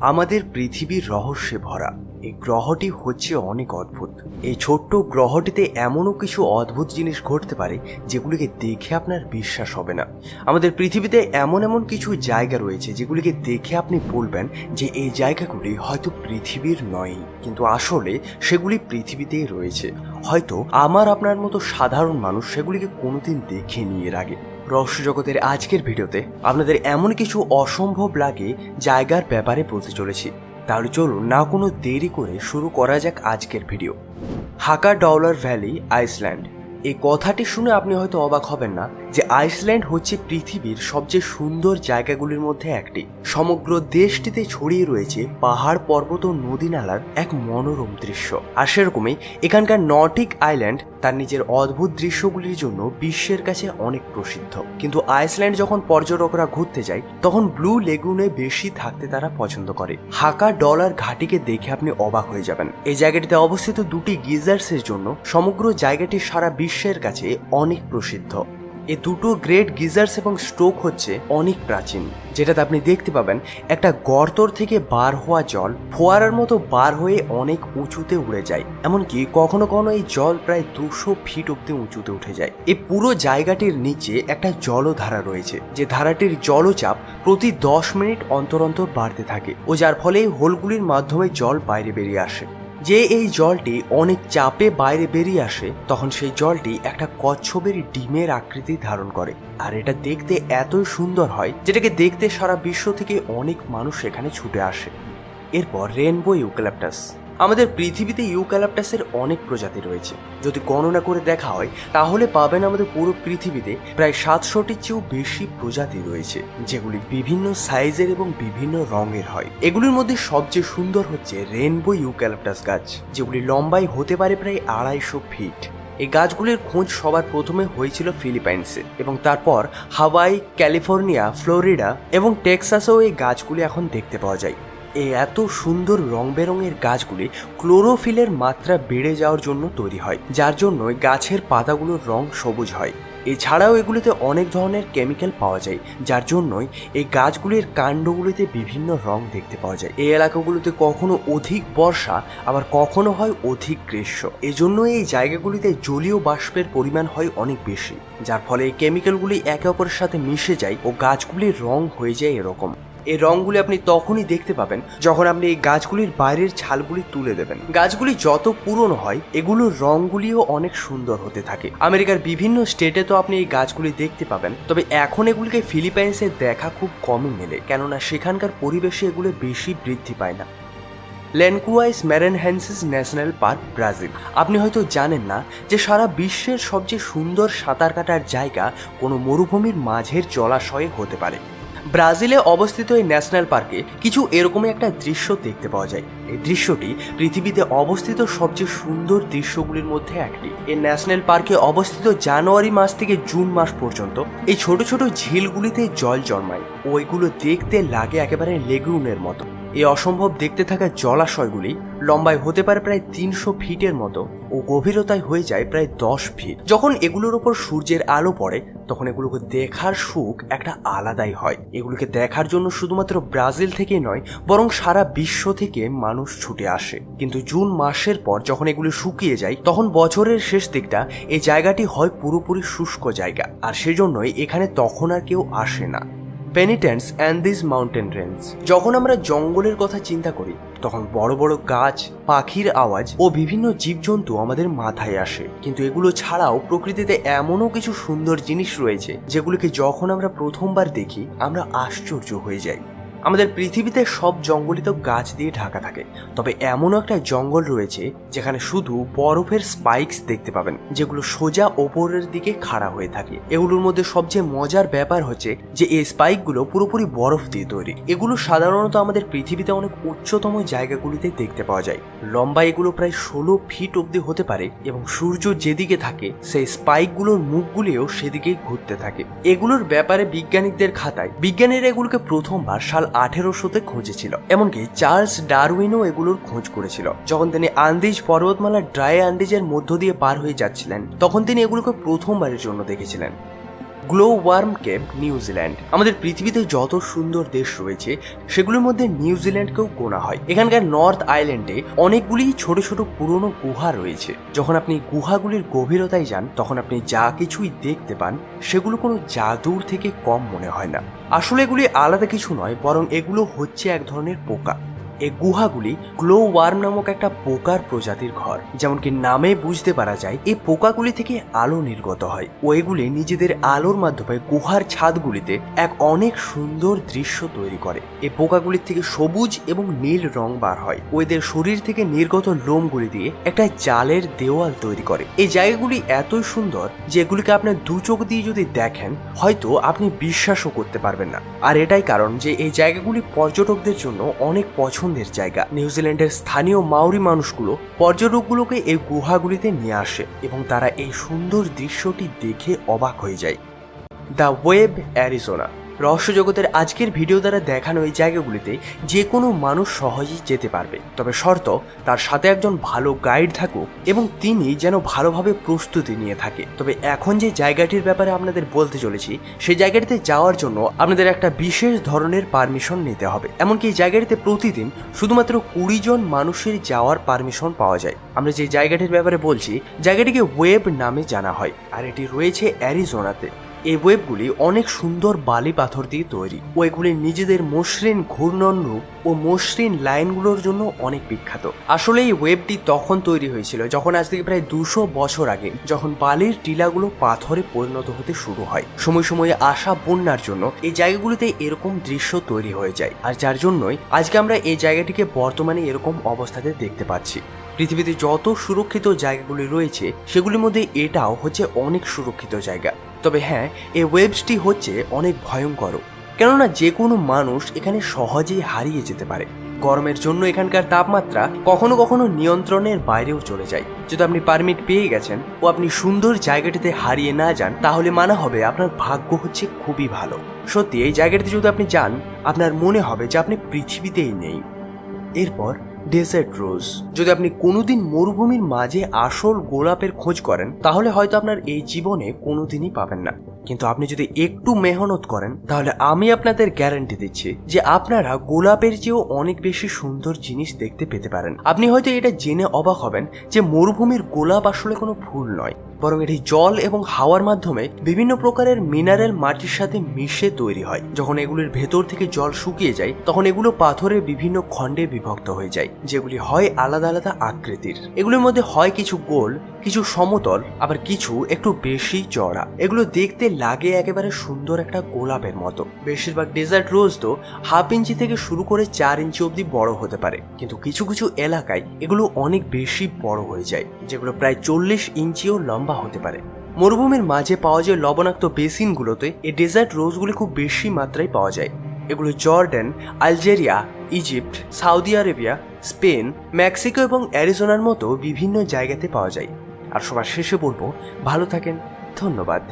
আমাদের পৃথিবীর রহস্যে ভরা এই গ্রহটি হচ্ছে অনেক অদ্ভুত। এই ছোট্ট গ্রহটিতে এমনও কিছু অদ্ভুত জিনিস ঘটতে পারে যেগুলিকে দেখে আপনার বিশ্বাস হবে না। আমাদের পৃথিবীতে এমন এমন কিছু জায়গা রয়েছে যেগুলিকে দেখে আপনি বলবেন যে এই জায়গাগুলি হয়তো পৃথিবীর নয়, কিন্তু আসলে সেগুলি পৃথিবীতেই রয়েছে। হয়তো আমার আপনার মতো সাধারণ মানুষ সেগুলিকে কোনোদিন দেখেনি এর আগে। রহস্য জগতের আজকের ভিডিওতে আপনাদের এমন কিছু অসম্ভব লাগে জায়গার ব্যাপারে বলতে চলেছি। তাহলে চলুন না কোনো দেরি করে শুরু করা যাক আজকের ভিডিও। হাকা ডলার ভ্যালি, আইসল্যান্ড। এই কথাটি শুনে আপনি হয়তো অবাক হবেন না যে আইসল্যান্ড হচ্ছে পৃথিবীর সবচেয়ে সুন্দর জায়গাগুলির মধ্যে একটি। সমগ্র দেশটিতে ছড়িয়ে রয়েছে পাহাড়, পর্বত ও নদী নালার এক মনোরম দৃশ্য। আর সেরকমই এখানকার নর্ডিক আইল্যান্ড তার নিজের অদ্ভুত দৃশ্যগুলির জন্য বিশ্বের কাছে অনেক প্রসিদ্ধ। কিন্তু আইসল্যান্ড যখন পর্যটকরা ঘুরতে যায় তখন ব্লু লেগুনে বেশি থাকতে তারা পছন্দ করে। হাকা ডলার ঘাটিকে দেখে আপনি অবাক হয়ে যাবেন। এই জায়গাটিতে অবস্থিত দুটি গিজার্সের জন্য সমগ্র জায়গাটি সারা বিশ্বের কাছে অনেক প্রসিদ্ধ। এই দুটো গ্রেট গিজার্স এবং স্ট্রোক হচ্ছে অনেক প্রাচীন, যেটাতে আপনি দেখতে পাবেন একটা গর্তর থেকে বার হওয়া জল ফোয়ারার মতো বার হয়ে অনেক উঁচুতে উড়ে যায়। এমনকি কখনো কখনো এই জল প্রায় 200 ফিট অব্দি উঁচুতে উঠে যায়। এই পুরো জায়গাটির নিচে একটা জলধারা রয়েছে, যে ধারাটির জলচাপ প্রতি 10 মিনিট অন্তর অন্তর বাড়তে থাকে ও যার ফলে এই হোলগুলির মাধ্যমে জল বাইরে বেরিয়ে আসে। যে এই জলটি অনেক চাপে বাইরে বেরিয়ে আসে তখন সেই জলটি একটা কচ্ছপের ডিমের আকৃতি ধারণ করে, আর এটা দেখতে এতই সুন্দর হয় যেটাকে দেখতে সারা বিশ্ব থেকে অনেক মানুষ এখানে ছুটে আসে। এরপর রেনবো ইউক্যালিপটাস। আমাদের পৃথিবীতে ইউক্যালিপটাসের অনেক প্রজাতি রয়েছে। যদি গণনা করে দেখা হয় তাহলে পাবেন আমাদের পুরো পৃথিবীতে প্রায় 700টির চেয়েও বেশি প্রজাতি রয়েছে, যেগুলি বিভিন্ন সাইজের এবং বিভিন্ন রঙের হয়। এগুলির মধ্যে সবচেয়ে সুন্দর হচ্ছে রেনবো ইউক্যালিপটাস গাছ, যেগুলি লম্বায় হতে পারে প্রায় 250 ফিট। এই গাছগুলির খোঁজ সবার প্রথমে হয়েছিল ফিলিপাইন্সে এবং তারপর হাওয়াই, ক্যালিফোর্নিয়া, ফ্লোরিডা এবং টেক্সাসেও এই গাছগুলি এখন দেখতে পাওয়া যায়। এই এত সুন্দর রং বেরঙের গাছগুলি ক্লোরোফিলের মাত্রা বেড়ে যাওয়ার জন্য তৈরি হয়, যার জন্য গাছের পাতাগুলোর রং সবুজ হয়। এছাড়াও এগুলিতে অনেক ধরনের কেমিক্যাল পাওয়া যায়, যার জন্যই এই গাছগুলির কাণ্ডগুলিতে বিভিন্ন রং দেখতে পাওয়া যায়। এই এলাকাগুলিতে কখনো অধিক বর্ষা আবার কখনো হয় অধিক গ্রীষ্ম। এজন্য এই জায়গাগুলিতে জলীয় বাষ্পের পরিমাণ হয় অনেক বেশি, যার ফলে এই কেমিক্যালগুলি একে অপরের সাথে মিশে যায় ও গাছগুলির রং হয়ে যায় এরকম। এই রঙগুলি আপনি তখনই দেখতে পাবেন যখন আপনি এই গাছগুলির বাইরের ছালগুলি তুলে দেবেন। গাছগুলি যত পুরনো হয় এগুলোর রঙগুলিও অনেক সুন্দর হতে থাকে। আমেরিকার বিভিন্ন স্টেটে তো আপনি এই গাছগুলি দেখতে পাবেন, তবে এখন এগুলিকে ফিলিপাইন্সে দেখা খুব কমই মেলে, কেননা সেখানকার পরিবেশে এগুলো বেশি বৃদ্ধি পায় না। ল্যানকুয়াইস ম্যারেনহেন্সিস ন্যাশনাল পার্ক, ব্রাজিল। আপনি হয়তো জানেন না যে সারা বিশ্বের সবচেয়ে সুন্দর সাঁতার কাটার জায়গা কোনো মরুভূমির মাঝের জলাশয়ে হতে পারে। ব্রাজিলে অবস্থিত এই ন্যাশনাল পার্কে কিছু এরকমই একটা দৃশ্য দেখতে পাওয়া যায়। এই দৃশ্যটি পৃথিবীতে অবস্থিত সবচেয়ে সুন্দর দৃশ্যগুলির মধ্যে একটি। এই ন্যাশনাল পার্কে অবস্থিত জানুয়ারি মাস থেকে জুন মাস পর্যন্ত এই ছোট ছোট ঝিলগুলিতে জল জন্মায় ও এগুলো দেখতে লাগে একেবারে লেগুনের মতো। এই অসম্ভব দেখতে থাকা জলাশয়গুলি লম্বায় হতে পারে প্রায় 300 ফিটের মতো ও গভীরতায় হয়ে যায় প্রায় 10 ফিট। যখন এগুলোর ওপর সূর্যের আলো পড়ে তখন এগুলোকে দেখার সুখ একটা আলাদাই হয়। এগুলোকে দেখার জন্য শুধুমাত্র ব্রাজিল থেকেই নয় বরং সারা বিশ্ব থেকে মানুষ ছুটে আসে। কিন্তু জুন মাসের পর যখন এগুলো শুকিয়ে যায় তখন বছরের শেষ দিকটা এই জায়গাটি হয় পুরোপুরি শুষ্ক জায়গা, আর সেজন্যই এখানে তখন আর কেউ আসে না। পেনিটেন্স অ্যান্ডিজ মাউন্টেন রেঞ্জ। যখন আমরা জঙ্গলের কথা চিন্তা করি তখন বড় বড় গাছ, পাখির আওয়াজ ও বিভিন্ন জীবজন্তু আমাদের মাথায় আসে, কিন্তু এগুলো ছাড়াও প্রকৃতিতে এমনও কিছু সুন্দর জিনিস রয়েছে যেগুলোকে যখন আমরা প্রথমবার দেখি আমরা আশ্চর্য হয়ে যাই। আমাদের পৃথিবীতে সব জঙ্গলই তো গাছ দিয়ে ঢাকা থাকে, তবে এমনও একটা জঙ্গল রয়েছে যেখানে শুধু বরফের স্পাইকস দেখতে পাবেন, যেগুলো সোজা ওপরের দিকে খাড়া হয়ে থাকে। এগুলোর মধ্যে সবচেয়ে মজার ব্যাপার হচ্ছে যে এই স্পাইকগুলো পুরোপুরি বরফ দিয়ে তৈরি। এগুলো সাধারণত আমাদের পৃথিবীতে অনেক উচ্চতম জায়গাগুলিতে দেখতে পাওয়া যায়। লম্বা এগুলো প্রায় 16 ফিট অব্দি হতে পারে এবং সূর্য যেদিকে থাকে সেই স্পাইকগুলোর মুখগুলিও সেদিকেই ঘুরতে থাকে। এগুলোর ব্যাপারে বিজ্ঞানীদের খাতায় বিজ্ঞানীরা এগুলোকে প্রথমবার সাল 1800-তে খুঁজেছিল। এমনকি চার্লস ডারউইনও এগুলোর খোঁজ করেছিল। যখন তিনি আন্দিজ পর্বতমালার ড্রাই আন্দিজের মধ্য দিয়ে পার হয়ে যাচ্ছিলেন তখন তিনি এগুলোকে প্রথমবারের জন্য দেখেছিলেন। Glow worm cave New Zealand. আমাদের পৃথিবীতে যত সুন্দর দেশ রয়েছে সেগুলোর মধ্যে নিউজিল্যান্ডকেও গোনা হয়। এখানকার নর্থ আইল্যান্ডে অনেকগুলি ছোট ছোট পুরনো গুহা রয়েছে। যখন আপনি গুহাগুলির গভীরতায় যান তখন আপনি যা কিছুই দেখতে পান সেগুলো কোনো জাদুর থেকে কম মনে হয় না। আসলে এগুলি আলাদা কিছু নয়, বরং এগুলো হচ্ছে এক ধরনের পোকা। এই গুহাগুলি গ্লো ওয়ার্ম নামক একটা পোকার প্রজাতির ঘর। যেমন কি নামে বুঝতে পারা যায়, এই পোকাগুলি থেকে আলো নির্গত হয় ও এগুলি নিজেদের আলোর মাধ্যমে গুহার ছাদগুলিতে এক অনেক সুন্দর দৃশ্য তৈরি করে। এই পোকাগুলির থেকে সবুজ এবং নীল রং বার হয় ও এদের শরীর থেকে নির্গত লোমগুলি দিয়ে একটা জালের দেওয়াল তৈরি করে। এই জায়গাগুলি এতই সুন্দর যে এগুলিকে আপনার দু চোখ দিয়ে যদি দেখেন হয়তো আপনি বিশ্বাসও করতে পারবেন না। আর এটাই কারণ যে এই জায়গাগুলি পর্যটকদের জন্য অনেক পছন্দের জায়গা। নিউজিল্যান্ডের স্থানীয় মাউরি মানুষগুলো পর্যটকগুলোকে এই গুহাগুলিতে নিয়ে আসে এবং তারা এই সুন্দর দৃশ্যটি দেখে অবাক হয়ে যায়। The web, Arizona. রহস্য জগতের আজকের ভিডিও দ্বারা দেখানো এই জায়গাগুলিতে যে কোনো মানুষ সহজেই যেতে পারবে, তবে শর্ত তার সাথে একজন ভালো গাইড থাকুক এবং তিনি যেন ভালোভাবে প্রস্তুতি নিয়ে থাকে। তবে এখন যে জায়গাটির ব্যাপারে আপনাদের বলতে চলেছি সেই জায়গাটিতে যাওয়ার জন্য আপনাদের একটা বিশেষ ধরনের পারমিশন নিতে হবে। এমনকি এই জায়গাটিতে প্রতিদিন শুধুমাত্র 20 জন মানুষের যাওয়ার পারমিশন পাওয়া যায়। আমরা যে জায়গাটির ব্যাপারে বলছি জায়গাটিকে ওয়েব নামে জানা হয় আর এটি রয়েছে অ্যারিজোনাতে। এই ওয়েবগুলি অনেক সুন্দর বালি পাথর দিয়ে তৈরি ও এগুলি নিজেদের মসৃণ ঘূর্ণন রূপ ও মসৃণ লাইনগুলোর জন্য অনেক বিখ্যাত। আসলে এই ওয়েবটি তখন তৈরি হয়েছিল যখন আজ থেকে প্রায় 200 বছর আগে, যখন বালির টিলাগুলো পাথরে পরিণত হতে শুরু হয়। সময় সময়ে আসা বন্যার জন্য এই জায়গাগুলিতে এরকম দৃশ্য তৈরি হয়ে যায়, আর যার জন্যই আজকে আমরা এই জায়গাটিকে বর্তমানে এরকম অবস্থাতে দেখতে পাচ্ছি। পৃথিবীতে যত সুরক্ষিত জায়গাগুলি রয়েছে সেগুলির মধ্যে এটাও হচ্ছে অনেক সুরক্ষিত জায়গা। তবে হ্যাঁ, এই ওয়েবসটি হচ্ছে অনেক ভয়ঙ্কর, কেননা যে কোনো মানুষ এখানে সহজেই হারিয়ে যেতে পারে। গরমের জন্য এখানকার তাপমাত্রা কখনো কখনো নিয়ন্ত্রণের বাইরেও চলে যায়। যদি আপনি পারমিট পেয়ে গেছেন ও আপনি সুন্দর জায়গাটিতে হারিয়ে না যান তাহলে মানা হবে আপনার ভাগ্য হচ্ছে খুবই ভালো। সত্যি এই জায়গাটিতে যদি আপনি যান আপনার মনে হবে যে আপনি পৃথিবীতেই নেই। এরপর ডেজার্ট রোজ। যদি আপনি কোনোদিন মরুভূমির মাঝে আসল গোলাপের খোঁজ করেন তাহলে হয়তো আপনার এই জীবনে কোনোদিনই পাবেন না, কিন্তু আপনি যদি একটু মেহনত করেন তাহলে আমি আপনাদের গ্যারান্টি দিচ্ছি যে আপনারা গোলাপের চেয়েও অনেক বেশি সুন্দর জিনিস দেখতে পেতে পারেন। আপনি হয়তো এটা জেনে অবাক হবেন যে মরুভূমির গোলাপ আসলে কোনো ফুল নয়, বরং এটি জল এবং হাওয়ার মাধ্যমে বিভিন্ন প্রকারের মিনারেল মাটির সাথে মিশে তৈরি হয়। যখন এগুলির ভেতর থেকে জল শুকিয়ে যায় তখন এগুলো পাথরের বিভিন্ন খণ্ডে বিভক্ত হয়ে যায়, যেগুলি হয় আলাদা আলাদা আকৃতির। এগুলোর মধ্যে হয় কিছু গোল, কিছু সমতল, আবার কিছু একটু বেশি চড়া। এগুলো দেখতে লাগে একেবারে সুন্দর একটা গোলাপের মতো। বেশিরভাগ ডেজার্ট রোজ তো 1/2 ইঞ্চি থেকে শুরু করে 4 ইঞ্চি অব্দি বড় হতে পারে, কিন্তু কিছু কিছু এলাকায় এগুলো অনেক বেশি বড় হয়ে যায়, যেগুলো প্রায় 40 ইঞ্চিও লম্বা হতে পারে। মরুভূমির মাঝে পাওয়া যায় লবণাক্ত বেসিনগুলোতে এই ডেজার্ট রোজগুলি খুব বেশি মাত্রায় পাওয়া যায়। এগুলো Jordan, Algeria, Egypt, Saudi Arabia, Spain, Mexico এবং অ্যারিজোনার মতো বিভিন্ন জায়গাতে পাওয়া যায়। আর সবার শেষে বলবো, ভালো থাকেন। ধন্যবাদ।